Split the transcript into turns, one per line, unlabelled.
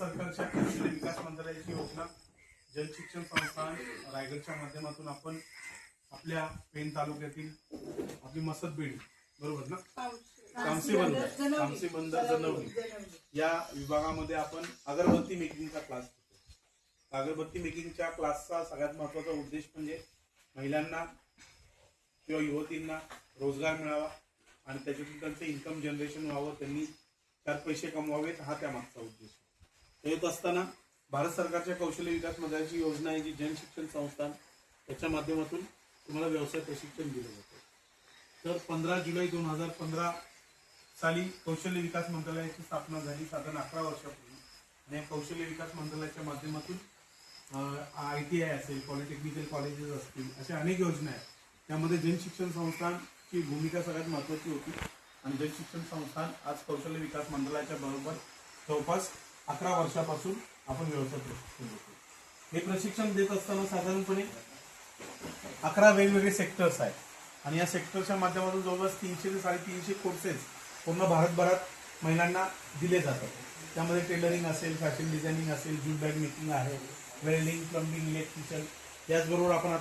सरकारच्या कौशल्य विकास मंत्रालयाची योजना जन शिक्षण संस्थान रायगडच्या माध्यमातून आपण आपल्या पेन तालुक्यातील आपली मसद बेडी बरोबर ना तामसी बंदर जनवली या विभागामध्ये आपण अगरबत्ती मेकिंगचा क्लास घेतो। अगरबत्ती मेकिंगच्या क्लासचा सगळ्यात महत्त्वाचा उद्देश म्हणजे महिलांना किंवा युवतींना रोजगार मिळावा आणि त्याच्यातून त्यांचं इन्कम जनरेशन व्हावं, त्यांनी 4 पैसे कमवावेत, हा त्यामागचा उद्देश आहे। येत असताना भारत सरकारच्या कौशल्य विकास मंत्रालयाची योजना आहे जी जन शिक्षण संस्थान, त्याच्या माध्यमातून तुम्हाला व्यवसाय प्रशिक्षण दिलं जातं। तर 15 जुलै 2015 साली कौशल्य विकास मंत्रालयाची स्थापना झाली, साधारण 11 वर्षापूर्वी। आणि या कौशल्य विकास मंत्रालयाच्या माध्यमातून ITI असेल, पॉलिटेक्निकल कॉलेजेस असतील, अशा अनेक योजना आहेत। त्यामध्ये जन शिक्षण संस्थानची भूमिका सगळ्यात महत्त्वाची होती आणि जन शिक्षण संस्थान आज कौशल्य विकास मंत्रालयाच्या बरोबर जवळपास 11 वर्षापासून आपण व्यवसाय प्रशिक्षण देतो। हे प्रशिक्षण देत असताना साधारणपणे 11 वेगवेगळे सेक्टर्स आहेत आणि या सेक्टरच्या माध्यमातून जवळपास 300 ते 350 कोर्सेस पूर्ण भारतभरात महिलांना दिले जातात। त्यामध्ये टेलरिंग असेल, फॅशन डिझायनिंग असेल, ज्यूट बॅग मेकिंग आहे, वेल्डिंग, प्लंबिंग, इलेक्ट्रिशियन, याचबरोबर आपण